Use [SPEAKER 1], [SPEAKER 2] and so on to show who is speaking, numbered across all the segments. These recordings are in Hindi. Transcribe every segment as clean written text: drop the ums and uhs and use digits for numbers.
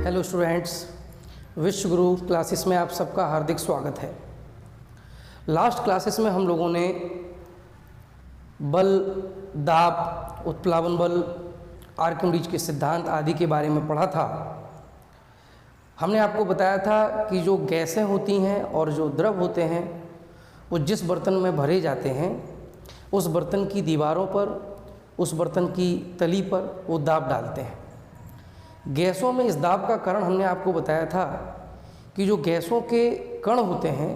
[SPEAKER 1] हेलो स्टूडेंट्स, विश्व गुरु क्लासेस में आप सबका हार्दिक स्वागत है। लास्ट क्लासेस में हम लोगों ने बल, दाब, उत्प्लावन बल, आर्किमिडीज के सिद्धांत आदि के बारे में पढ़ा था। हमने आपको बताया था कि जो गैसें होती हैं और जो द्रव होते हैं वो जिस बर्तन में भरे जाते हैं उस बर्तन की दीवारों पर, उस बर्तन की तली पर वो दाब डालते हैं। गैसों में इस दाब का कारण हमने आपको बताया था कि जो गैसों के कण होते हैं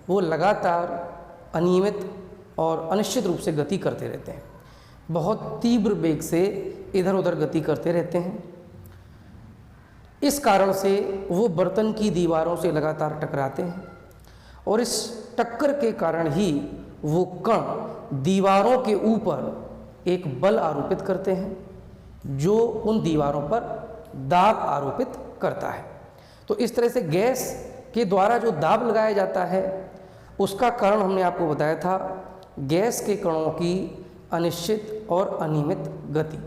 [SPEAKER 1] वो लगातार अनियमित और अनिश्चित रूप से गति करते रहते हैं, बहुत तीव्र वेग से इधर उधर गति करते रहते हैं। इस कारण से वो बर्तन की दीवारों से लगातार टकराते हैं और इस टक्कर के कारण ही वो कण दीवारों के ऊपर एक बल आरोपित करते हैं जो उन दीवारों पर दाब आरोपित करता है। तो इस तरह से गैस के द्वारा जो दाब लगाया जाता है उसका कारण हमने आपको बताया था गैस के कणों की अनिश्चित और अनियमित गति।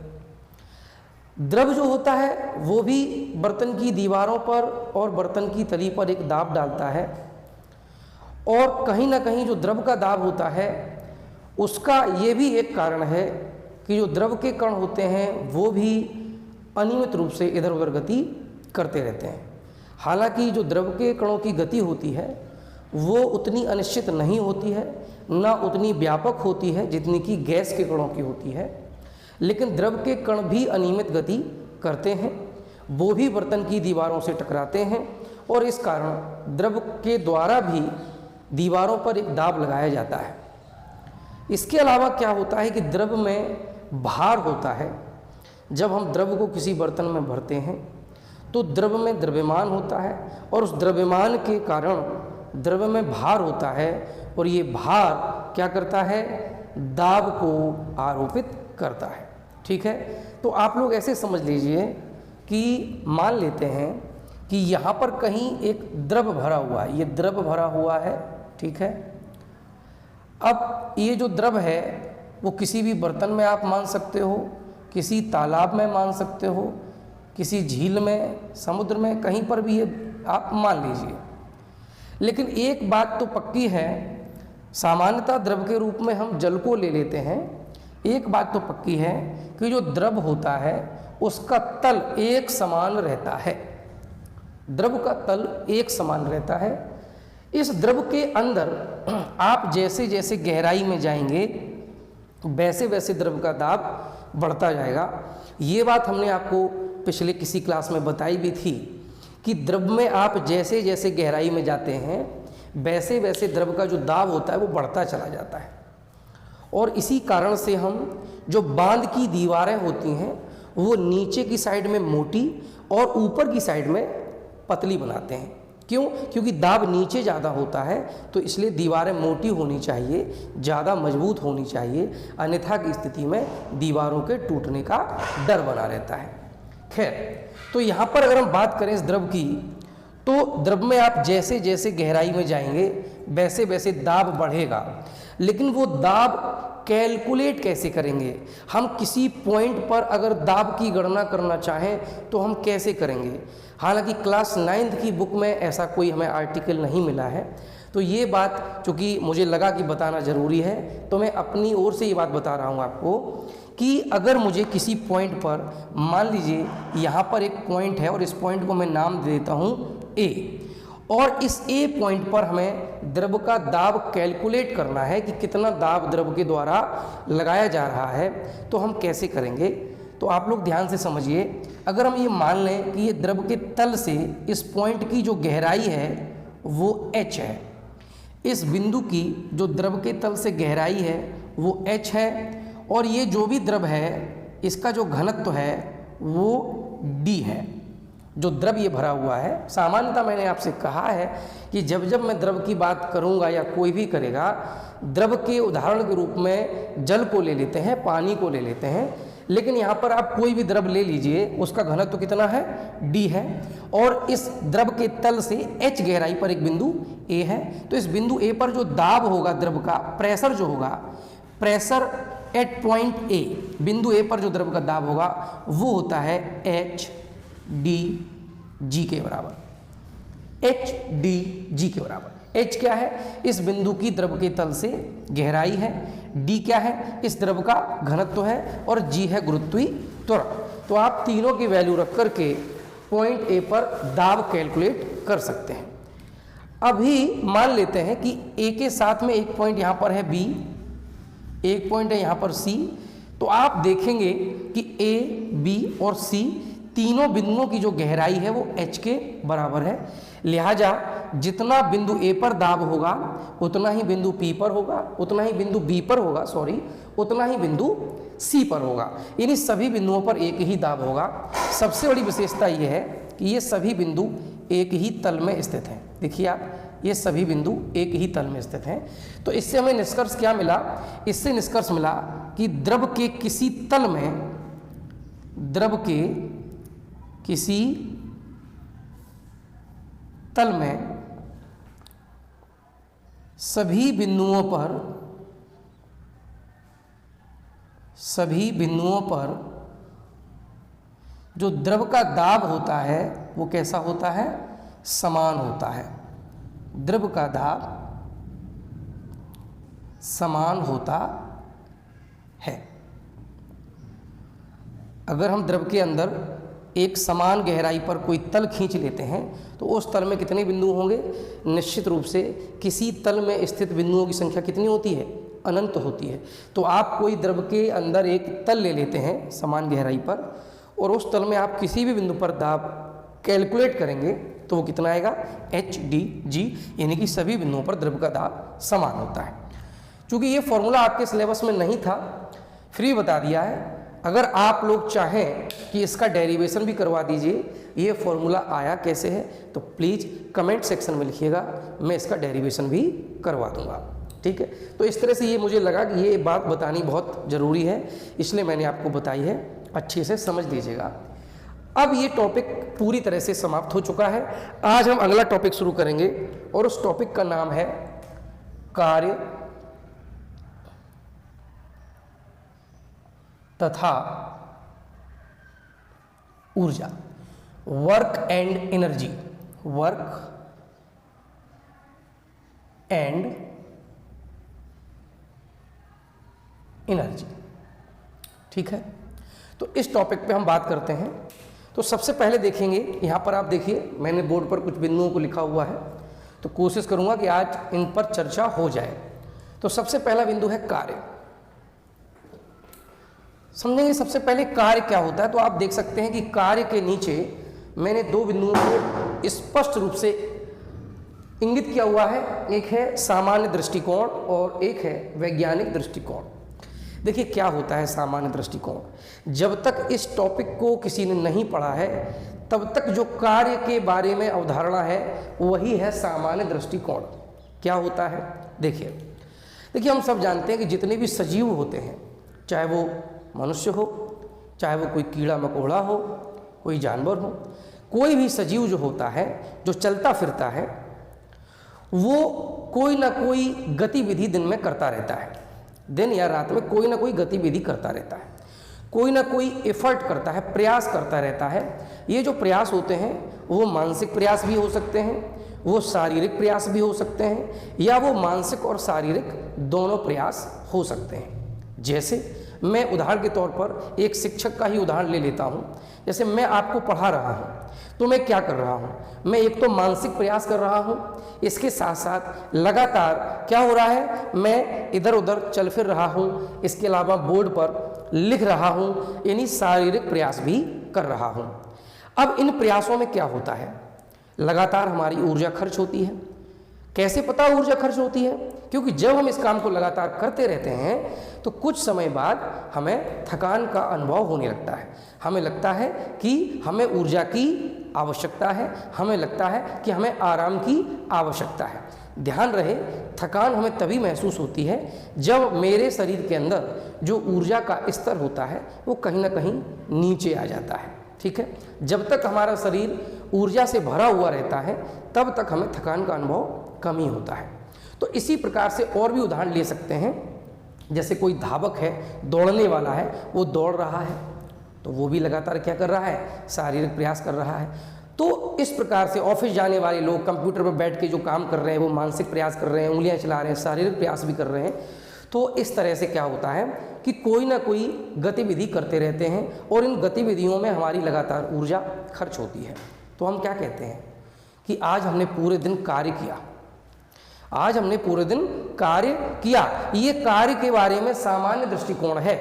[SPEAKER 1] द्रव जो होता है वो भी बर्तन की दीवारों पर और बर्तन की तली पर एक दाब डालता है और कहीं ना कहीं जो द्रव का दाब होता है उसका ये भी एक कारण है कि जो द्रव के कण होते हैं वो भी अनियमित रूप से इधर उधर गति करते रहते हैं। हालांकि जो द्रव के कणों की गति होती है वो उतनी अनिश्चित नहीं होती है, ना उतनी व्यापक होती है जितनी कि गैस के कणों की होती है, लेकिन द्रव के कण भी अनियमित गति करते हैं, वो भी बर्तन की दीवारों से टकराते हैं और इस कारण द्रव के द्वारा भी दीवारों पर एक दाब लगाया जाता है। इसके अलावा क्या होता है कि द्रव में भार होता है। जब हम द्रव को किसी बर्तन में भरते हैं तो द्रव में द्रव्यमान होता है और उस द्रव्यमान के कारण द्रव में भार होता है और ये भार क्या करता है, दाब को आरोपित करता है। ठीक है, तो आप लोग ऐसे समझ लीजिए कि मान लेते हैं कि यहाँ पर कहीं एक द्रव भरा हुआ है, ये द्रव भरा हुआ है। ठीक है, अब ये जो द्रव है वो किसी भी बर्तन में आप मान सकते हो, किसी तालाब में मान सकते हो, किसी झील में, समुद्र में, कहीं पर भी ये आप मान लीजिए। लेकिन एक बात तो पक्की है, सामान्यतः द्रव के रूप में हम जल को ले लेते हैं। एक बात तो पक्की है कि जो द्रव होता है उसका तल एक समान रहता है, द्रव का तल एक समान रहता है। इस द्रव के अंदर आप जैसे जैसे गहराई में जाएंगे वैसे वैसे द्रव का दाब बढ़ता जाएगा। ये बात हमने आपको पिछले किसी क्लास में बताई भी थी कि द्रव में आप जैसे जैसे गहराई में जाते हैं वैसे वैसे द्रव का जो दाब होता है वो बढ़ता चला जाता है और इसी कारण से हम जो बांध की दीवारें होती हैं वो नीचे की साइड में मोटी और ऊपर की साइड में पतली बनाते हैं। क्यों? क्योंकि दाब नीचे ज़्यादा होता है तो इसलिए दीवारें मोटी होनी चाहिए, ज़्यादा मजबूत होनी चाहिए, अन्यथा की स्थिति में दीवारों के टूटने का डर बना रहता है। खैर, तो यहाँ पर अगर हम बात करें इस द्रव की तो द्रव में आप जैसे जैसे गहराई में जाएंगे वैसे वैसे दाब बढ़ेगा, लेकिन वो दाब कैलकुलेट कैसे करेंगे? हम किसी पॉइंट पर अगर दाब की गणना करना चाहें तो हम कैसे करेंगे? हालांकि क्लास 9th की बुक में ऐसा कोई हमें आर्टिकल नहीं मिला है, तो ये बात चूँकि मुझे लगा कि बताना ज़रूरी है तो मैं अपनी ओर से ये बात बता रहा हूँ आपको कि अगर मुझे किसी पॉइंट पर, मान लीजिए यहाँ पर एक पॉइंट है और इस पॉइंट को मैं नाम दे देता हूँ ए, और इस ए पॉइंट पर हमें द्रव का दाब कैलकुलेट करना है कि कितना दाब द्रव के द्वारा लगाया जा रहा है, तो हम कैसे करेंगे? तो आप लोग ध्यान से समझिए। अगर हम ये मान लें कि ये द्रव के तल से इस पॉइंट की जो गहराई है वो h है, इस बिंदु की जो द्रव के तल से गहराई है वो h है और ये जो भी द्रव है इसका जो घनत्व है वो d है, जो द्रव ये भरा हुआ है। सामान्यतः मैंने आपसे कहा है कि जब जब मैं द्रव की बात करूंगा या कोई भी करेगा, द्रव के उदाहरण के रूप में जल को ले लेते हैं, पानी को ले लेते हैं, लेकिन यहाँ पर आप कोई भी द्रव ले लीजिए, उसका घनत्व तो कितना है, d है, और इस द्रव के तल से h गहराई पर एक बिंदु a है। तो इस बिंदु a पर जो दाब होगा द्रव का, प्रेशर जो होगा, प्रेशर एट पॉइंट ए, बिंदु ए पर जो द्रव का दाब होगा वो होता है h d जी के बराबर, एच डी जी के बराबर। एच क्या है? इस बिंदु की द्रव के तल से गहराई है, डी क्या है? इस द्रव का घनत्व है, और जी है गुरुत्वीय त्वरण। तो आप तीनों की वैल्यू रख करके पॉइंट ए पर दाब कैलकुलेट कर सकते हैं। अभी मान लेते हैं कि ए के साथ में एक पॉइंट यहाँ पर है बी, एक पॉइंट है यहाँ पर सी। तो आप देखेंगे कि ए, बी और सी तीनों बिंदुओं की जो गहराई है वो एच के बराबर है। लिहाजा जितना बिंदु ए पर दाब होगा उतना ही बिंदु पी पर होगा, उतना ही बिंदु बी पर होगा, उतना ही बिंदु सी पर होगा। यानी सभी बिंदुओं पर एक ही दाब होगा। सबसे बड़ी विशेषता यह है कि ये सभी बिंदु एक ही तल में स्थित हैं। देखिए आप, ये सभी बिंदु एक ही तल में स्थित हैं। तो इससे हमें निष्कर्ष क्या मिला? इससे निष्कर्ष मिला कि द्रव के किसी तल में, द्रव के किसी तल में सभी बिंदुओं पर जो द्रव का दाब होता है वो कैसा होता है? समान होता है। द्रव का दाब समान होता है। अगर हम द्रव के अंदर एक समान गहराई पर कोई तल खींच लेते हैं तो उस तल में कितने बिंदु होंगे? निश्चित रूप से किसी तल में स्थित बिंदुओं की संख्या कितनी होती है? अनंत होती है। तो आप कोई द्रव के अंदर एक तल ले लेते हैं समान गहराई पर, और उस तल में आप किसी भी बिंदु पर दाब कैलकुलेट करेंगे तो वो कितना आएगा? एच डी जी, यानी कि सभी बिंदुओं पर द्रव का दाब समान होता है। चूँकि ये फॉर्मूला आपके सिलेबस में नहीं था, फ्री बता दिया है। अगर आप लोग चाहें कि इसका डेरिवेशन भी करवा दीजिए, ये फॉर्मूला आया कैसे है, तो प्लीज़ कमेंट सेक्शन में लिखिएगा, मैं इसका डेरिवेशन भी करवा दूंगा। ठीक है, तो इस तरह से ये मुझे लगा कि ये बात बतानी बहुत ज़रूरी है, इसलिए मैंने आपको बताई है, अच्छे से समझ लीजिएगा। अब ये टॉपिक पूरी तरह से समाप्त हो चुका है। आज हम अगला टॉपिक शुरू करेंगे और उस टॉपिक का नाम है कार्य तथा ऊर्जा, work and energy, work and energy. ठीक है, तो इस टॉपिक पे हम बात करते हैं। तो सबसे पहले देखेंगे, यहाँ पर आप देखिए मैंने बोर्ड पर कुछ बिंदुओं को लिखा हुआ है, तो कोशिश करूँगा कि आज इन पर चर्चा हो जाए। तो सबसे पहला बिंदु है कार्य। समझेंगे सबसे पहले कार्य क्या होता है। तो आप देख सकते हैं कि कार्य के नीचे मैंने दो बिंदुओं को स्पष्ट रूप से इंगित किया हुआ है, एक है सामान्य दृष्टिकोण और एक है वैज्ञानिक दृष्टिकोण। देखिए क्या होता है सामान्य दृष्टिकोण। जब तक इस टॉपिक को किसी ने नहीं पढ़ा है तब तक जो कार्य के बारे में अवधारणा है वही है सामान्य दृष्टिकोण। क्या होता है? देखिए हम सब जानते हैं कि जितने भी सजीव होते हैं, चाहे वो मनुष्य हो, चाहे वो कोई कीड़ा मकोड़ा हो, कोई जानवर हो, कोई भी सजीव जो होता है, जो चलता फिरता है, वो कोई ना कोई गतिविधि दिन में करता रहता है। दिन या रात में कोई ना कोई गतिविधि करता रहता है, कोई ना कोई एफर्ट करता है, प्रयास करता रहता है। ये जो प्रयास होते हैं वो मानसिक प्रयास भी हो सकते हैं, वो शारीरिक प्रयास भी हो सकते हैं, या वो मानसिक और शारीरिक दोनों प्रयास हो सकते हैं। जैसे मैं उदाहरण के तौर पर एक शिक्षक का ही उदाहरण ले लेता हूँ। जैसे मैं आपको पढ़ा रहा हूँ तो मैं क्या कर रहा हूँ? मैं एक तो मानसिक प्रयास कर रहा हूँ, इसके साथ साथ लगातार क्या हो रहा है, मैं इधर उधर चल फिर रहा हूँ, इसके अलावा बोर्ड पर लिख रहा हूँ, यानी शारीरिक प्रयास भी कर रहा हूँ। अब इन प्रयासों में क्या होता है? लगातार हमारी ऊर्जा खर्च होती है। कैसे पता ऊर्जा खर्च होती है? क्योंकि जब हम इस काम को लगातार करते रहते हैं तो कुछ समय बाद हमें थकान का अनुभव होने लगता है। हमें लगता है कि हमें ऊर्जा की आवश्यकता है, हमें लगता है कि हमें आराम की आवश्यकता है। ध्यान रहे, थकान हमें तभी महसूस होती है जब मेरे शरीर के अंदर जो ऊर्जा का स्तर होता है वो कहीं ना कहीं नीचे आ जाता है। ठीक है, जब तक हमारा शरीर ऊर्जा से भरा हुआ रहता है तब तक हमें थकान का अनुभव कम ही होता है। तो इसी प्रकार से और भी उदाहरण ले सकते हैं। जैसे कोई धावक है, दौड़ने वाला है, वो दौड़ रहा है तो वो भी लगातार क्या कर रहा है? शारीरिक प्रयास कर रहा है। तो इस प्रकार से ऑफिस जाने वाले लोग कंप्यूटर पर बैठ के जो काम कर रहे हैं वो मानसिक प्रयास कर रहे हैं, उंगलियां चला रहे हैं, शारीरिक प्रयास भी कर रहे हैं। तो इस तरह से क्या होता है कि कोई ना कोई गतिविधि करते रहते हैं और इन गतिविधियों में हमारी लगातार ऊर्जा खर्च होती है। तो हम क्या कहते हैं कि आज हमने पूरे दिन कार्य किया, आज हमने पूरे दिन कार्य किया। ये कार्य के बारे में सामान्य दृष्टिकोण है,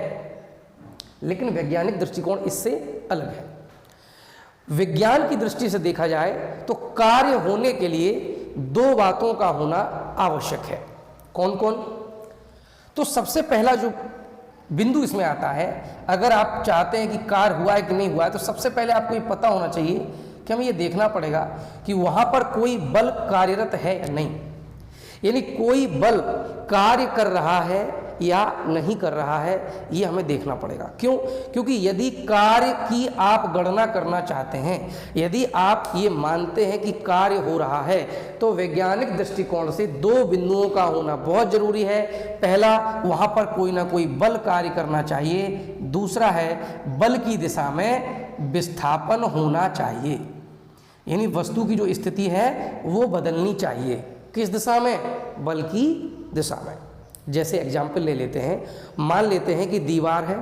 [SPEAKER 1] लेकिन वैज्ञानिक दृष्टिकोण इससे अलग है। विज्ञान की दृष्टि से देखा जाए तो कार्य होने के लिए दो बातों का होना आवश्यक है। कौन कौन? तो सबसे पहला जो बिंदु इसमें आता है, अगर आप चाहते हैं कि कार्य हुआ है कि नहीं हुआ है, तो सबसे पहले आपको ये पता होना चाहिए कि हमें ये देखना पड़ेगा कि वहां पर कोई बल कार्यरत है या नहीं, यानी कोई बल कार्य कर रहा है या नहीं कर रहा है, ये हमें देखना पड़ेगा। क्यों? क्योंकि यदि कार्य की आप गणना करना चाहते हैं, यदि आप ये मानते हैं कि कार्य हो रहा है, तो वैज्ञानिक दृष्टिकोण से दो बिंदुओं का होना बहुत जरूरी है। पहला, वहां पर कोई ना कोई बल कार्य करना चाहिए। दूसरा है, बल की दिशा में विस्थापन होना चाहिए, यानी वस्तु की जो स्थिति है वो बदलनी चाहिए। किस दिशा में? बल की दिशा में। जैसे एग्जाम्पल ले लेते हैं, मान लेते हैं कि दीवार है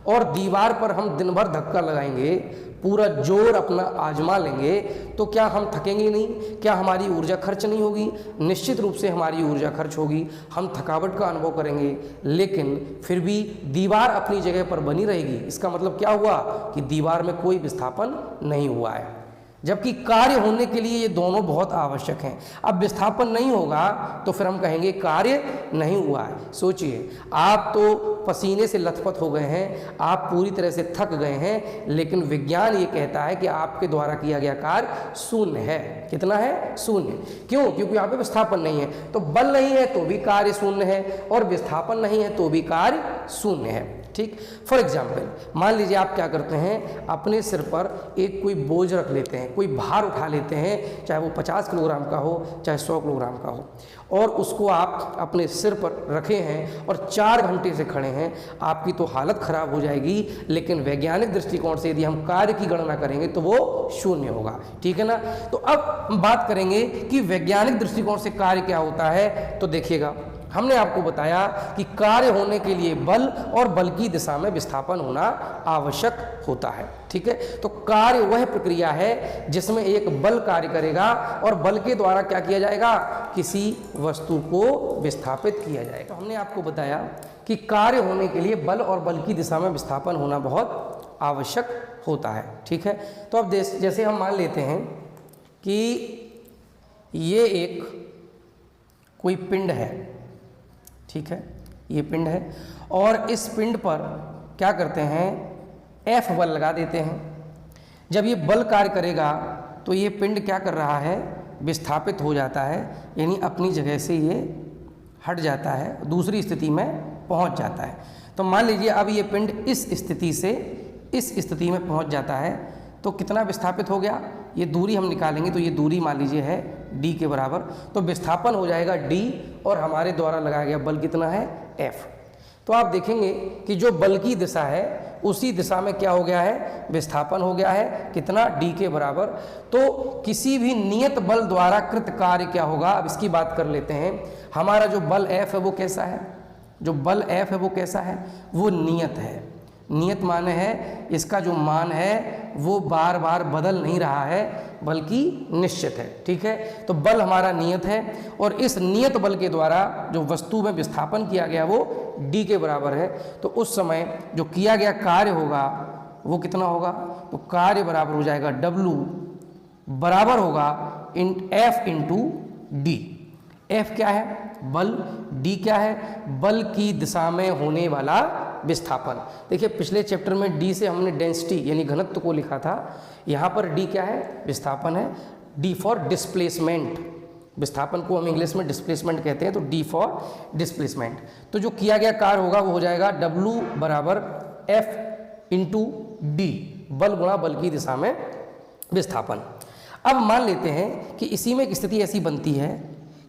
[SPEAKER 1] और दीवार पर हम दिन भर धक्का लगाएंगे, पूरा जोर अपना आजमा लेंगे, तो क्या हम थकेंगे नहीं? क्या हमारी ऊर्जा खर्च नहीं होगी? निश्चित रूप से हमारी ऊर्जा खर्च होगी, हम थकावट का अनुभव करेंगे, लेकिन फिर भी दीवार अपनी जगह पर बनी रहेगी। इसका मतलब क्या हुआ कि दीवार में कोई विस्थापन नहीं हुआ है, जबकि कार्य होने के लिए ये दोनों बहुत आवश्यक हैं। अब विस्थापन नहीं होगा तो फिर हम कहेंगे कार्य नहीं हुआ है। सोचिए, आप तो पसीने से लथपथ हो गए हैं, आप पूरी तरह से थक गए हैं, लेकिन विज्ञान ये कहता है कि आपके द्वारा किया गया कार्य शून्य है। कितना है? शून्य। क्यों? क्योंकि यहाँ पे विस्थापन नहीं है। तो बल नहीं है तो भी कार्य शून्य है, और विस्थापन नहीं है तो भी कार्य शून्य है। ठीक। फॉर एग्जाम्पल, मान लीजिए आप क्या करते हैं, अपने सिर पर एक कोई बोझ रख लेते हैं, कोई भार उठा लेते हैं, चाहे वो 50 किलोग्राम का हो चाहे 100 किलोग्राम का हो, और उसको आप अपने सिर पर रखे हैं और 4 घंटे से खड़े हैं। आपकी तो हालत खराब हो जाएगी, लेकिन वैज्ञानिक दृष्टिकोण से यदि हम कार्य की गणना करेंगे तो वो शून्य होगा। ठीक है ना? तो अब हम बात करेंगे कि वैज्ञानिक दृष्टिकोण से कार्य क्या होता है। तो देखिएगा, हमने आपको बताया कि कार्य होने के लिए बल और बल की दिशा में विस्थापन होना आवश्यक होता है। ठीक है? तो कार्य वह प्रक्रिया है जिसमें एक बल कार्य करेगा और बल के द्वारा क्या किया जाएगा? किसी वस्तु को विस्थापित किया जाएगा। तो हमने आपको बताया कि कार्य होने के लिए बल और बल की दिशा में विस्थापन होना बहुत आवश्यक होता है। ठीक है? तो अब जैसे हम मान लेते हैं कि ये एक कोई पिंड है, ठीक है, ये पिंड है, और इस पिंड पर क्या करते हैं, F बल लगा देते हैं। जब ये बल कार्य करेगा तो ये पिंड क्या कर रहा है, विस्थापित हो जाता है, यानी अपनी जगह से ये हट जाता है, दूसरी स्थिति में पहुंच जाता है। तो मान लीजिए अब ये पिंड इस स्थिति से इस स्थिति में पहुंच जाता है, तो कितना विस्थापित हो गया? ये दूरी हम निकालेंगे तो ये दूरी मान लीजिए है d के बराबर, तो विस्थापन हो जाएगा d, और हमारे द्वारा लगाया गया बल कितना है? F। तो आप देखेंगे कि जो बल की दिशा है उसी दिशा में क्या हो गया है? विस्थापन हो गया है। कितना? d के बराबर। तो किसी भी नियत बल द्वारा कृत कार्य क्या होगा? अब इसकी बात कर लेते हैं। हमारा जो बल F है वो कैसा है? जो बल F है वो कैसा है? वो नियत है। नियत माने है इसका जो मान है वो बार बार बदल नहीं रहा है, बल्कि निश्चित है। ठीक है? तो बल हमारा नियत है, और इस नियत बल के द्वारा जो वस्तु में विस्थापन किया गया वो d के बराबर है। तो उस समय जो किया गया कार्य होगा वो कितना होगा? तो कार्य बराबर हो जाएगा W बराबर होगा F इंटू डी। F क्या है? बल। D क्या है? बल की दिशा में होने वाला विस्थापन। देखिए, पिछले चैप्टर में D से हमने डेंसिटी यानी घनत्व को लिखा था, यहाँ पर D क्या है? विस्थापन है। D फॉर डिस्प्लेसमेंट, विस्थापन को हम इंग्लिश में डिस्प्लेसमेंट कहते हैं, तो D फॉर डिस्प्लेसमेंट। तो जो किया गया कार्य होगा वो हो जाएगा W बराबर F इंटू डी, बल गुणा बल की दिशा में विस्थापन। अब मान लेते हैं कि इसी में एक स्थिति ऐसी बनती है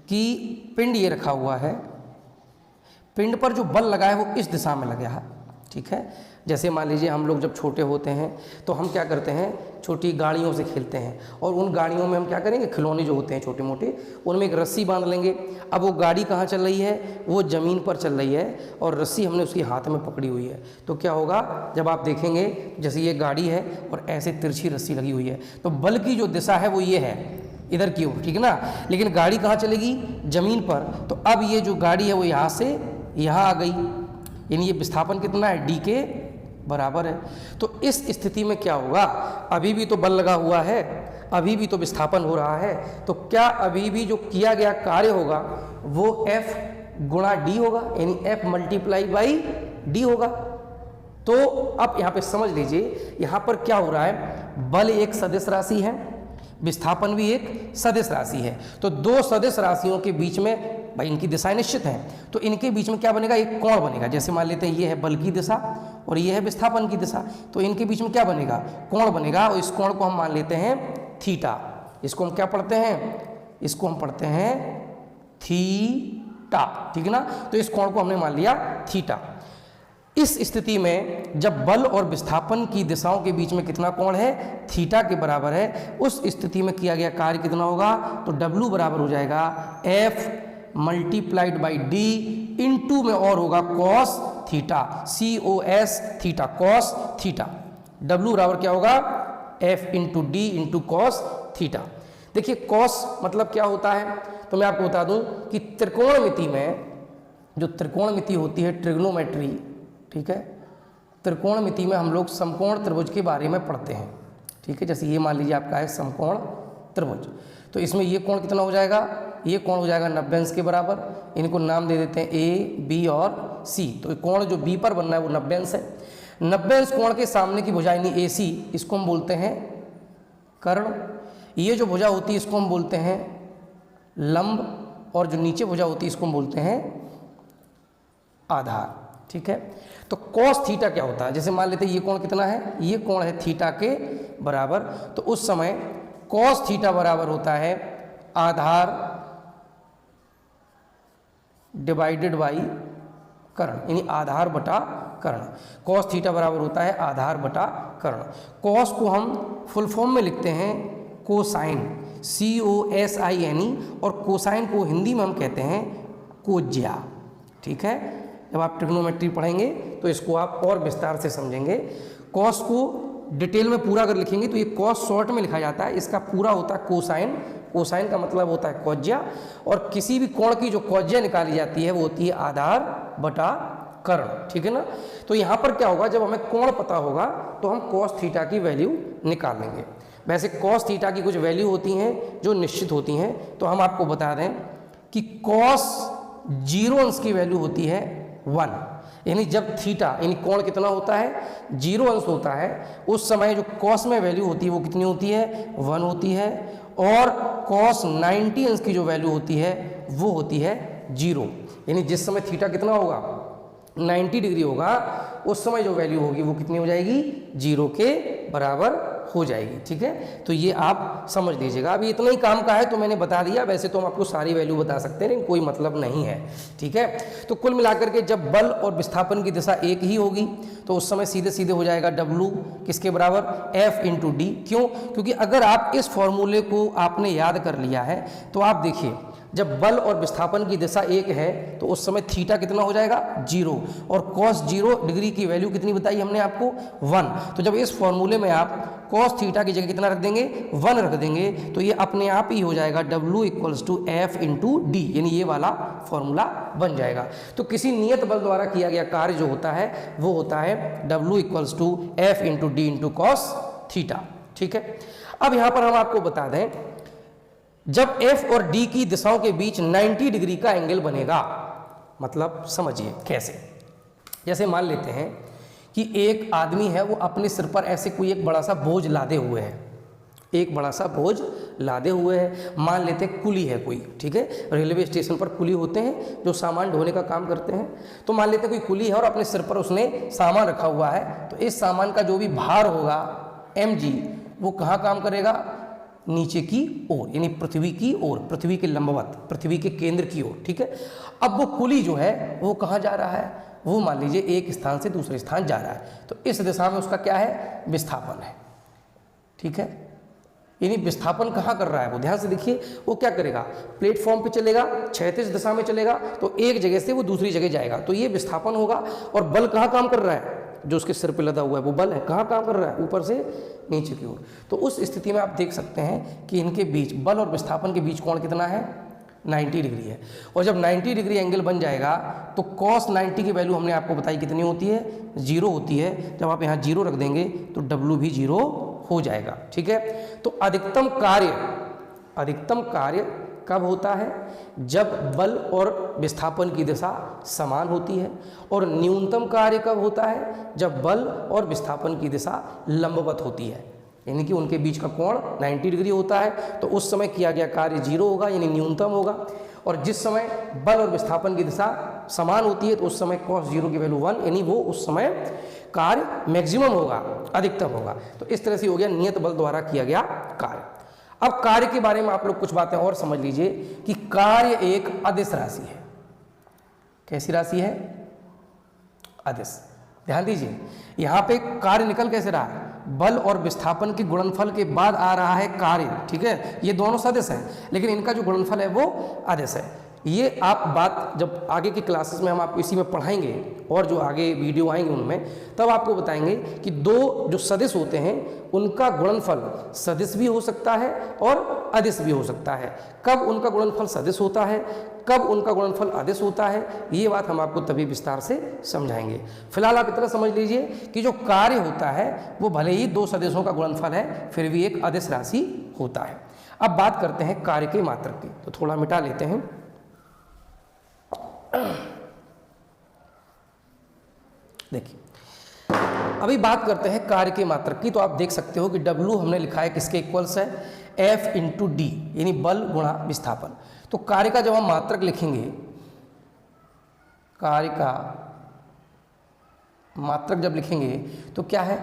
[SPEAKER 1] कि पिंड ये रखा हुआ है, पिंड पर जो बल लगा है वो इस दिशा में लगा है, ठीक है। जैसे मान लीजिए हम लोग जब छोटे होते हैं तो हम क्या करते हैं, छोटी गाड़ियों से खेलते हैं, और उन गाड़ियों में हम क्या करेंगे, खिलौने जो होते हैं छोटे मोटे, उनमें एक रस्सी बांध लेंगे। अब वो गाड़ी कहाँ चल रही है, वो ज़मीन पर चल रही है और रस्सी हमने उसके हाथ में पकड़ी हुई है। तो क्या होगा, जब आप देखेंगे जैसे ये गाड़ी है और ऐसे तिरछी रस्सी लगी हुई है, तो बल की जो दिशा है वो ये है, इधर की ओर, ठीक है ना। लेकिन गाड़ी कहाँ चलेगी, ज़मीन पर। तो अब ये जो गाड़ी है वो यहाँ से यहाँ आ गई, यानी ये विस्थापन कितना है, d के बराबर है। तो इस स्थिति में क्या होगा, अभी भी तो बल लगा हुआ है, अभी भी तो विस्थापन हो रहा है, तो क्या अभी भी जो किया गया कार्य होगा वो F गुणा d होगा, यानी F मल्टीप्लाई बाई d होगा। तो अब यहाँ पे समझ लीजिए, यहाँ पर क्या हो रहा है, बल एक सदिश राशि है, विस्थापन भी एक सदिश राशि है। तो दो सदिश राशियों के बीच में भाई इनकी दिशाएं निश्चित हैं, तो इनके बीच में क्या बनेगा, एक कोण बनेगा। जैसे मान लेते हैं ये है बल की दिशा और ये है विस्थापन की दिशा, तो इनके बीच में क्या बनेगा, कोण बनेगा, और इस कोण को हम मान लेते हैं थीटा। इसको हम क्या पढ़ते हैं, इसको हम पढ़ते हैं थीटा, ठीक है ना। तो इस कोण को हमने मान लिया थीटा। इस स्थिति में जब बल और विस्थापन की दिशाओं के बीच में कितना कोण है, थीटा के बराबर है, उस स्थिति में किया गया कार्य कितना होगा, तो W बराबर हो जाएगा F multiplied by D into में और होगा cos theta, COS theta, cos theta. W बराबर क्या होगा, F into D into cos theta. देखिए कॉस मतलब क्या होता है, तो मैं आपको बता दूं कि त्रिकोणमिति में, जो त्रिकोणमिति होती है, ट्रिग्नोमेट्री, ठीक है, त्रिकोणमिति में हम लोग समकोण त्रिभुज के बारे में पढ़ते हैं, ठीक है। जैसे ये मान लीजिए आपका है समकोण त्रिभुज, तो इसमें ये कोण कितना हो जाएगा, ये कोण हो जाएगा 90 अंश के बराबर। इनको नाम दे देते हैं A, B और C। तो कोण जो B पर बनना है वो 90 अंश है। 90 अंश कोण के सामने की भुजा यानी AC, इसको हम बोलते हैं कर्ण। ये जो भुजा होती है इसको हम बोलते हैं लंब, और जो नीचे भुजा होती है इसको हम बोलते हैं आधार, ठीक है। तो cos थीटा क्या होता है, जैसे मान लेते हैं ये कोण कितना है, ये कोण है थीटा के बराबर, तो उस समय cos थीटा बराबर होता है आधार डिवाइडेड बाई कर्ण, यानी आधार बटा कर्ण। cos थीटा बराबर होता है आधार बटा कर्ण। cos को हम फुल फॉर्म में लिखते हैं कोसाइन, COSINE, और कोसाइन को हिंदी में हम कहते हैं कोज्या, ठीक है। जब आप ट्रिग्नोमेट्री पढ़ेंगे तो इसको आप और विस्तार से समझेंगे। कॉस को डिटेल में पूरा अगर लिखेंगे तो ये कॉस शॉर्ट में लिखा जाता है, इसका पूरा होता है कोसाइन। कोसाइन का मतलब होता है कोज्या, और किसी भी कोण की जो कोज्या निकाली जाती है वो होती है आधार बटा कर्ण, ठीक है ना। तो यहाँ पर क्या होगा, जब हमें कोण पता होगा तो हम कॉस थीटा की वैल्यू निकाल लेंगे। वैसे कॉस थीटा की कुछ वैल्यू होती हैं जो निश्चित होती हैं, तो हम आपको बता दें कि कॉस 0 अंश की वैल्यू होती है 1, यानी जब थीटा यानी कोण कितना होता है, 0 अंश होता है, उस समय जो कॉस में वैल्यू होती है वो कितनी होती है, 1 होती है। और कॉस 90 अंश की जो वैल्यू होती है वो होती है 0, यानी जिस समय थीटा कितना होगा, 90 डिग्री होगा, उस समय जो वैल्यू होगी वो कितनी हो जाएगी, 0 के बराबर हो जाएगी, ठीक है। तो ये आप समझ लीजिएगा। अभी इतना ही काम का है तो मैंने बता दिया, वैसे तो हम आपको सारी वैल्यू बता सकते हैं लेकिन कोई मतलब नहीं है, ठीक है। तो कुल मिलाकर के जब बल और विस्थापन की दिशा एक ही होगी तो उस समय सीधे सीधे हो जाएगा W किसके बराबर, F इंटू D। क्यों, क्योंकि अगर आप इस फॉर्मूले को आपने याद कर लिया है तो आप देखिए, जब बल और विस्थापन की दिशा एक है तो उस समय थीटा कितना हो जाएगा, 0, और cos 0 डिग्री की वैल्यू कितनी बताई हमने आपको, 1। तो जब इस फॉर्मूले में आप cos थीटा की जगह कितना रख देंगे, 1 रख देंगे, तो ये अपने आप ही हो जाएगा W equals to F into D, यानी ये वाला फॉर्मूला बन जाएगा। तो किसी नियत बल द्वारा किया गया कार्य जो होता है वो होता है W equals to F into D into cos theta, ठीक है। अब यहाँ पर हम आपको बता दें, जब F और D की दिशाओं के बीच 90 डिग्री का एंगल बनेगा, मतलब समझिए कैसे। जैसे मान लेते हैं कि एक आदमी है, वो अपने सिर पर ऐसे कोई एक बड़ा सा बोझ लादे हुए है, एक बड़ा सा बोझ लादे हुए है। मान लेते हैं कुली है कोई, ठीक है, रेलवे स्टेशन पर कुली होते हैं जो सामान ढोने का काम करते हैं। तो मान लेते हैं कोई कुली है और अपने सिर पर उसने सामान रखा हुआ है, तो इस सामान का जो भी भार होगा mg, वो कहाँ काम करेगा, नीचे की ओर, यानी पृथ्वी की ओर, पृथ्वी के लंबवत, पृथ्वी के केंद्र की ओर, ठीक है। अब वो कुली जो है वो कहाँ जा रहा है, वो मान लीजिए एक स्थान से दूसरे स्थान जा रहा है, तो इस दिशा में उसका क्या है, विस्थापन है। ठीक है, यानी विस्थापन कहाँ कर रहा है वो, ध्यान से देखिए, वो क्या करेगा, प्लेटफॉर्म पे चलेगा, क्षैतिज दिशा में चलेगा, तो एक जगह से वो दूसरी जगह जाएगा, तो ये विस्थापन होगा। और बल कहाँ काम कर रहा है, जो उसके सिर पे लदा हुआ है वो बल है, कहाँ काम कर रहा है, ऊपर से नीचे की ओर। तो उस स्थिति में आप देख सकते हैं कि इनके बीच, बल और विस्थापन के बीच कोण कितना है, 90 डिग्री है। और जब 90 डिग्री एंगल बन जाएगा तो cos 90 की वैल्यू हमने आपको बताई कितनी होती है, 0 होती है। जब आप यहाँ 0 रख देंगे तो W भी 0 हो जाएगा। ठीक है, तो अधिकतम कार्य कब होता है, जब बल और विस्थापन की दिशा समान होती है। और न्यूनतम कार्य कब होता है, जब बल और विस्थापन की दिशा लंबवत होती है, यानी कि उनके बीच का कोण 90 डिग्री होता है। तो उस समय किया गया कार्य 0 होगा, यानी न्यूनतम होगा। और जिस समय बल और विस्थापन की दिशा समान होती है तो उस समय cos 0 की वैल्यू 1, यानी वो उस समय कार्य मैक्सिमम होगा, अधिकतम होगा। तो इस तरह से हो गया नियत बल द्वारा किया गया कार्य। अब कार्य के बारे में आप लोग कुछ बातें और समझ लीजिए कि कार्य एक अदिश राशि है। कैसी राशि है, अदिश। ध्यान दीजिए, यहाँ पे कार्य निकल कैसे रहा है, बल और विस्थापन के गुणनफल के बाद आ रहा है कार्य। ठीक है, ये दोनों सदिश हैं, लेकिन इनका जो गुणनफल है वो अदिश है। ये आप बात जब आगे की क्लासेस में हम आपको इसी में पढ़ाएंगे और जो आगे वीडियो आएंगे उनमें, तब आपको बताएंगे कि दो जो सदिश होते हैं उनका गुणनफल सदिश भी हो सकता है और अदिश भी हो सकता है। कब उनका गुणनफल सदिश होता है, कब उनका गुणनफल अदिश होता है, ये बात हम आपको तभी विस्तार से समझाएंगे। फिलहाल आप इतना समझ लीजिए कि जो कार्य होता है वो भले ही दो सदिशों का गुणनफल है, फिर भी एक अदिश राशि होता है। अब बात करते हैं कार्य के मात्रक की, तो थोड़ा मिटा लेते हैं। देखिए, अभी बात करते हैं कार्य के मात्रक की। तो आप देख सकते हो कि W हमने लिखा है किसके इक्वल्स है, F इंटू डी, यानी बल गुणा विस्थापन। तो कार्य का जब हम मात्रक लिखेंगे, कार्य का मात्रक जब लिखेंगे तो क्या है,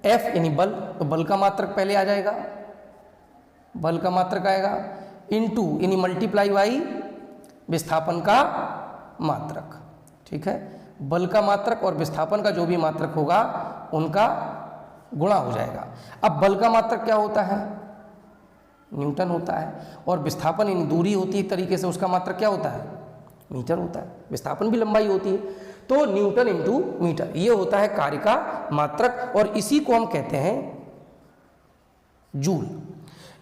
[SPEAKER 1] F यानी बल, तो बल का मात्रक पहले आ जाएगा, बल का मात्रक आएगा, इंटू यानी मल्टीप्लाई बाई विस्थापन का मात्रक। ठीक है, बल का मात्रक और विस्थापन का जो भी मात्रक होगा उनका गुणा हो जाएगा। अब बल का मात्रक क्या होता है, न्यूटन होता है, और विस्थापन यानी दूरी होती है एक तरीके से, उसका मात्रक क्या होता है, मीटर होता है। विस्थापन भी लंबाई होती है, तो न्यूटन इंटू मीटर, ये होता है कार्य का मात्रक, और इसी को हम कहते हैं जूल।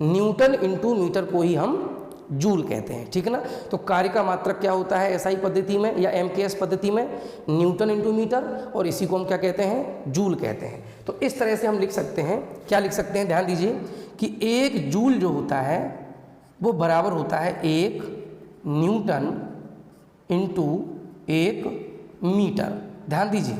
[SPEAKER 1] न्यूटन इंटू मीटर को ही हम जूल कहते हैं। ठीक है ना, तो कार्य का मात्रक क्या होता है एसआई पद्धति में या एमकेएस पद्धति में, न्यूटन इंटू मीटर, और इसी को हम क्या कहते हैं, जूल कहते हैं। तो इस तरह से हम लिख सकते हैं, क्या लिख सकते हैं, ध्यान दीजिए कि एक जूल जो होता है वो बराबर होता है एक न्यूटन इंटू एक मीटर। ध्यान दीजिए,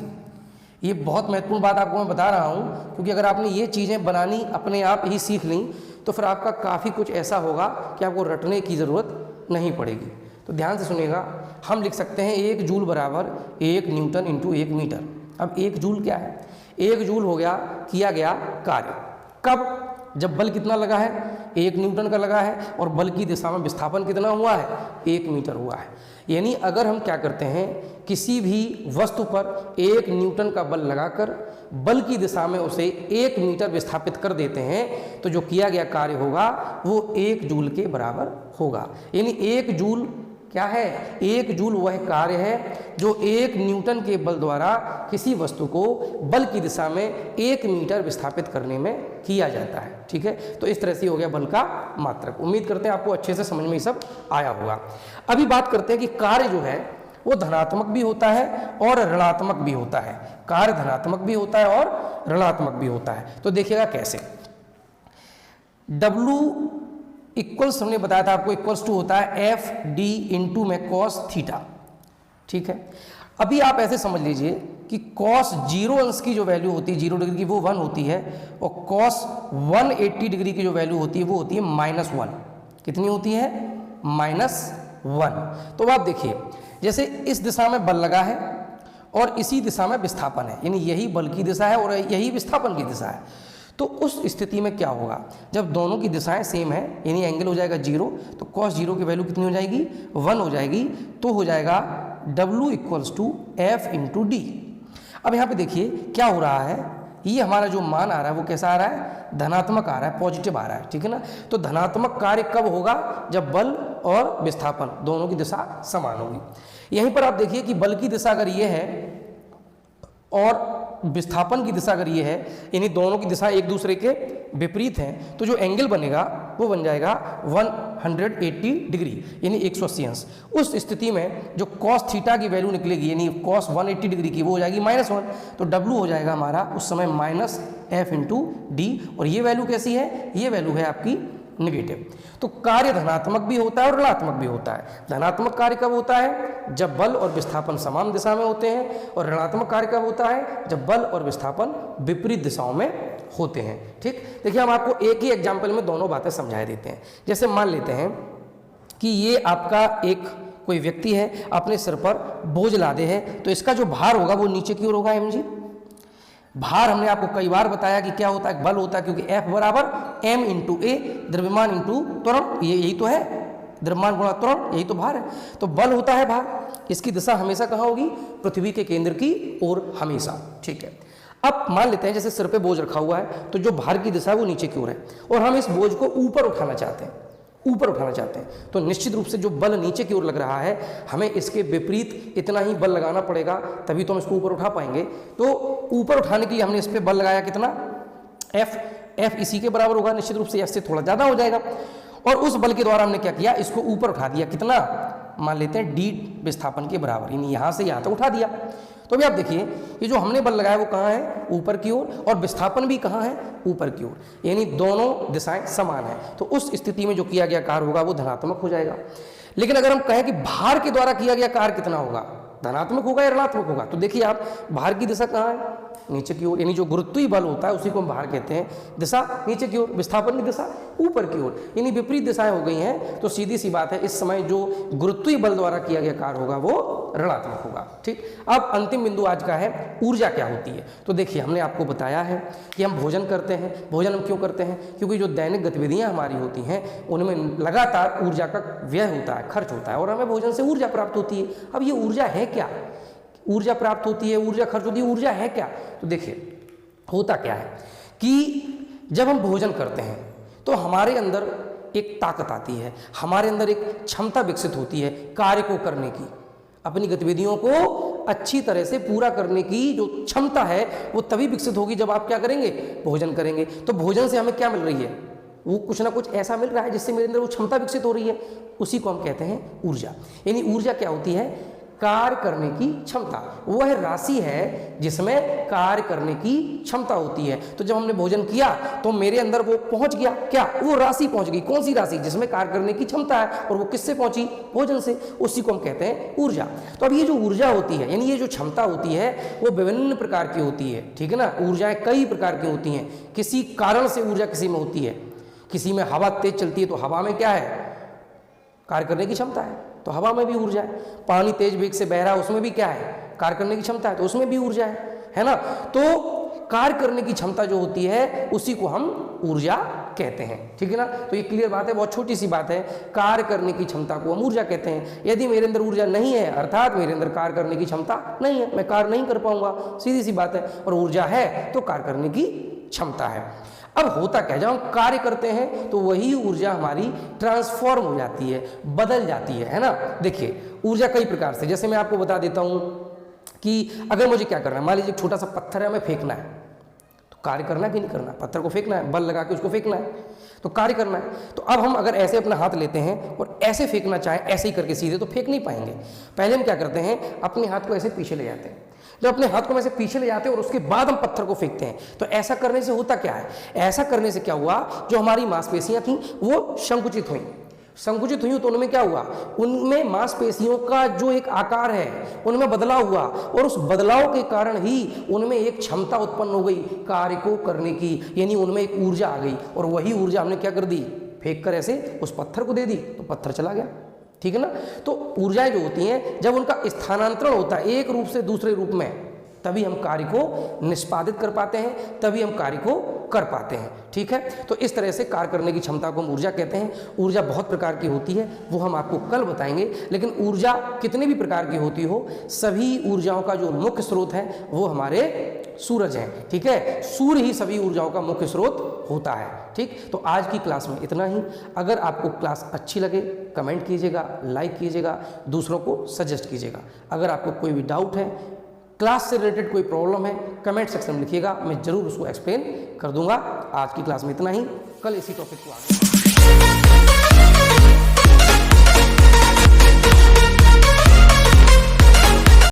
[SPEAKER 1] ये बहुत महत्वपूर्ण बात आपको मैं बता रहा हूँ, क्योंकि अगर आपने ये चीज़ें बनानी अपने आप ही सीख ली तो फिर आपका काफ़ी कुछ ऐसा होगा कि आपको रटने की ज़रूरत नहीं पड़ेगी। तो ध्यान से सुनिएगा, हम लिख सकते हैं एक जूल बराबर एक न्यूटन इंटू एक मीटर। अब एक जूल क्या है, एक जूल हो गया किया गया कार्य, कब, जब बल कितना लगा है, एक न्यूटन का लगा है, और बल की दिशा में विस्थापन कितना हुआ है, 1 मीटर हुआ है। यानी अगर हम क्या करते हैं, किसी भी वस्तु पर 1 न्यूटन का बल लगाकर बल की दिशा में उसे 1 मीटर विस्थापित कर देते हैं, तो जो किया गया कार्य होगा वो 1 जूल के बराबर होगा। यानी 1 जूल क्या है, 1 जूल वह कार्य है जो 1 न्यूटन के बल द्वारा किसी वस्तु को बल की दिशा में 1 मीटर विस्थापित करने में किया जाता है। ठीक है, तो इस तरह से हो गया बल का मात्रक। उम्मीद करते हैं आपको अच्छे से समझ में ये सब आया होगा। अभी बात करते हैं कि कार्य जो है वो धनात्मक भी होता है और ऋणात्मक भी होता है। कार्य धनात्मक भी होता है और ऋणात्मक भी होता है। तो देखिएगा कैसे, W इक्वल्स हमने बताया था आपको, इक्वल्स टू होता है एफ डी इंटू में कॉस थीटा। ठीक है, अभी आप ऐसे समझ लीजिए कि कॉस 0 अंश की जो वैल्यू होती है 0 डिग्री की वो 1 होती है, और कॉस 180 डिग्री की जो वैल्यू होती है वो होती है -1। कितनी होती है, -1। तो अब आप देखिए, जैसे इस दिशा में बल लगा है और इसी दिशा में विस्थापन है, यानी यही बल की दिशा है और यही विस्थापन की दिशा है। तो उस स्थिति में क्या होगा, जब दोनों की दिशाएं सेम है, यानी एंगल हो जाएगा 0, तो cos 0 की वैल्यू कितनी हो जाएगी, 1 हो जाएगी। तो हो जाएगा W equals to F into D. अब यहाँ पे देखिए क्या हो रहा है, ये हमारा जो मान आ रहा है वो कैसा आ रहा है, धनात्मक आ रहा है, पॉजिटिव आ रहा है, ठीक है ना। तो धनात्मक कार्य कब होगा, जब बल और विस्थापन दोनों की दिशा समान होगी। यहीं पर आप देखिए कि बल की दिशा अगर ये है और विस्थापन की दिशा अगर ये है, यानी दोनों की दिशा एक दूसरे के विपरीत हैं, तो जो एंगल बनेगा वो बन जाएगा 180 डिग्री यानी 180 अंश। उस स्थिति में जो कॉस थीटा की वैल्यू निकलेगी यानी कॉस 180 डिग्री की वो हो जाएगी -1, तो W हो जाएगा हमारा उस समय -F इंटू डी। और ये वैल्यू कैसी है, ये वैल्यू है आपकी नेगेटिव। तो कार्य धनात्मक भी होता है और ऋणात्मक भी होता है। धनात्मक कार्य कब होता है, जब बल और विस्थापन समान दिशा में होते हैं, और ऋणात्मक कार्य कब होता है, जब बल और विस्थापन विपरीत दिशाओं में होते हैं। ठीक, देखिए हम आपको एक ही एग्जाम्पल में दोनों बातें समझा देते हैं। जैसे मान लेते हैं कि ये आपका एक कोई व्यक्ति है, अपने सिर पर बोझ लादे है, तो इसका जो भार होगा वो नीचे की ओर होगा। एम जी, भार हमने आपको कई बार बताया कि क्या होता है, बल होता है, क्योंकि F बराबर m इंटू ए, द्रव्यमान इंटू त्वरण, ये यही तो है, द्रव्यमान गुणा त्वरण, यही तो भार है। तो बल होता है भार, इसकी दिशा हमेशा कहाँ होगी, पृथ्वी के केंद्र की ओर हमेशा। ठीक है, अब मान लेते हैं जैसे सिर पे बोझ रखा हुआ है, तो जो भार की दिशा है वो नीचे की ओर है, और हम इस बोझ को ऊपर उठाना चाहते हैं, ऊपर उठाना चाहते हैं, तो निश्चित रूप से जो बल नीचे की ओर लग रहा है, हमें इसके विपरीत इतना ही बल लगाना पड़ेगा, तभी तो हम इसको ऊपर उठा पाएंगे। तो ऊपर उठाने के लिए हमने इस पर बल लगाया कितना, F इसी के बराबर होगा, निश्चित रूप से F से थोड़ा ज़्यादा हो जाएगा। और उस बल के द्वारा हमने क्या किया, इसको ऊपर उठा दिया, कितना, मान लेते हैं D विस्थापन के बराबर, यानी यहाँ से यहाँ तक उठा दिया। तो अभी आप देखिए ये जो हमने बल लगाया वो कहाँ है, ऊपर की ओर, और विस्थापन भी कहाँ है, ऊपर की ओर, यानी दोनों दिशाएं समान हैं। तो उस स्थिति में जो किया गया कार्य होगा वो धनात्मक हो जाएगा। लेकिन अगर हम कहें कि भार के द्वारा किया गया कार्य कितना होगा, धनात्मक होगा या ऋणात्मक होगा, तो देखिए आप भार की दिशा कहाँ है, नीचे की ओर, यानी जो गुरुत्वीय बल होता है उसी को हम भार कहते हैं, दिशा नीचे की ओर, विस्थापन की दिशा ऊपर की ओर, यानी विपरीत दिशाएं हो गई हैं। तो सीधी सी बात है, इस समय जो गुरुत्वीय बल द्वारा किया गया कार्य होगा वो ऋणात्मक होगा। ठीक, अब अंतिम बिंदु आज का है, ऊर्जा क्या होती है। तो देखिए हमने आपको बताया है कि हम भोजन करते हैं, भोजन हम क्यों करते हैं, क्योंकि जो दैनिक गतिविधियाँ हमारी होती हैं उनमें लगातार ऊर्जा का व्यय होता है, खर्च होता है, और हमें भोजन से ऊर्जा प्राप्त होती है। अब ये ऊर्जा है क्या, ऊर्जा प्राप्त होती है, ऊर्जा खर्च होती है, ऊर्जा है क्या। तो देखिए होता क्या है कि जब हम भोजन करते हैं तो हमारे अंदर एक ताकत आती है, हमारे अंदर एक क्षमता विकसित होती है कार्य को करने की, अपनी गतिविधियों को अच्छी तरह से पूरा करने की जो क्षमता है वो तभी विकसित होगी जब आप क्या करेंगे, भोजन करेंगे। तो भोजन से हमें क्या मिल रही है, वो कुछ ना कुछ ऐसा मिल रहा है जिससे मेरे अंदर वो क्षमता विकसित हो रही है, उसी को हम कहते हैं ऊर्जा। यानी ऊर्जा क्या होती है, कार्य करने की क्षमता, वह राशि है जिसमें कार्य करने की क्षमता होती है। तो जब हमने भोजन किया तो मेरे अंदर वो पहुंच गया, क्या, वो राशि पहुंच गई, कौन सी राशि, जिसमें कार्य करने की क्षमता है, और वो किससे पहुंची, भोजन से, उसी को हम कहते हैं ऊर्जा। तो अब ये जो ऊर्जा होती है, यानी ये जो क्षमता होती है वो विभिन्न प्रकार की होती है, ठीक है ना। ऊर्जाएं कई प्रकार की होती हैं, किसी कारण से ऊर्जा किसी में होती है, किसी में हवा तेज चलती है तो हवा में क्या है, कार्य करने की क्षमता है, तो हवा में भी ऊर्जा है। पानी तेज वेग से बह रहा है, उसमें भी क्या है, कार्य करने की क्षमता है, तो उसमें भी ऊर्जा है ना। तो कार्य करने की क्षमता जो होती है उसी को हम ऊर्जा कहते हैं, ठीक है ना। तो ये क्लियर बात है, बहुत छोटी सी बात है, कार्य करने की क्षमता को हम ऊर्जा कहते हैं। यदि मेरे अंदर ऊर्जा नहीं है, अर्थात मेरे अंदर कार्य करने की क्षमता नहीं है, मैं कार्य नहीं कर पाऊंगा, सीधी सी बात है। और ऊर्जा है तो कार्य करने की क्षमता है। अब होता क्या, जब हम कार्य करते हैं तो वही ऊर्जा हमारी ट्रांसफॉर्म हो जाती है, बदल जाती है ना। देखिए ऊर्जा कई प्रकार से, जैसे मैं आपको बता देता हूं कि अगर मुझे क्या करना है, मान लीजिए छोटा सा पत्थर है, हमें फेंकना है, तो कार्य करना कि नहीं करना, पत्थर को फेंकना है, बल लगा के उसको फेंकना है, तो कार्य करना है। तो अब हम अगर ऐसे अपना हाथ लेते हैं और ऐसे फेंकना चाहें, ऐसे ही करके सीधे, तो फेंक नहीं पाएंगे। पहले हम क्या करते हैं, अपने हाथ को ऐसे पीछे ले जाते हैं, जब अपने हाथ को ऐसे पीछे ले जाते हैं और उसके बाद हम पत्थर को फेंकते हैं। तो ऐसा करने से होता क्या है, ऐसा करने से क्या हुआ, जो हमारी मांसपेशियां थी वो संकुचित हुई, संकुचित हुई तो उनमें क्या हुआ, उनमें मांसपेशियों का जो एक आकार है उनमें बदलाव हुआ, और उस बदलाव के कारण ही उनमें एक क्षमता उत्पन्न हो गई कार्य को करने की, यानी उनमें एक ऊर्जा आ गई, और वही ऊर्जा हमने क्या कर दी, फेंक कर ऐसे उस पत्थर को दे दी, तो पत्थर चला गया, ठीक है ना। तो ऊर्जाएं जो होती हैं जब उनका स्थानांतरण होता है एक रूप से दूसरे रूप में, तभी हम कार्य को निष्पादित कर पाते हैं, तभी हम कार्य को कर पाते हैं। ठीक है, तो इस तरह से कार्य करने की क्षमता को हम ऊर्जा कहते हैं। ऊर्जा बहुत प्रकार की होती है, वो हम आपको कल बताएंगे, लेकिन ऊर्जा कितने भी प्रकार की होती हो, सभी ऊर्जाओं का जो मुख्य स्रोत है वो हमारे सूरज है। ठीक है, सूर्य ही सभी ऊर्जाओं का मुख्य स्रोत होता है। ठीक, तो आज की क्लास में इतना ही। अगर आपको क्लास अच्छी लगे कमेंट कीजिएगा, लाइक कीजिएगा, दूसरों को सजेस्ट कीजिएगा। अगर आपको कोई भी डाउट है, क्लास से रिलेटेड कोई प्रॉब्लम है, कमेंट सेक्शन में लिखिएगा, मैं जरूर उसको एक्सप्लेन कर दूंगा। आज की क्लास में इतना ही, कल इसी टॉपिक को आगे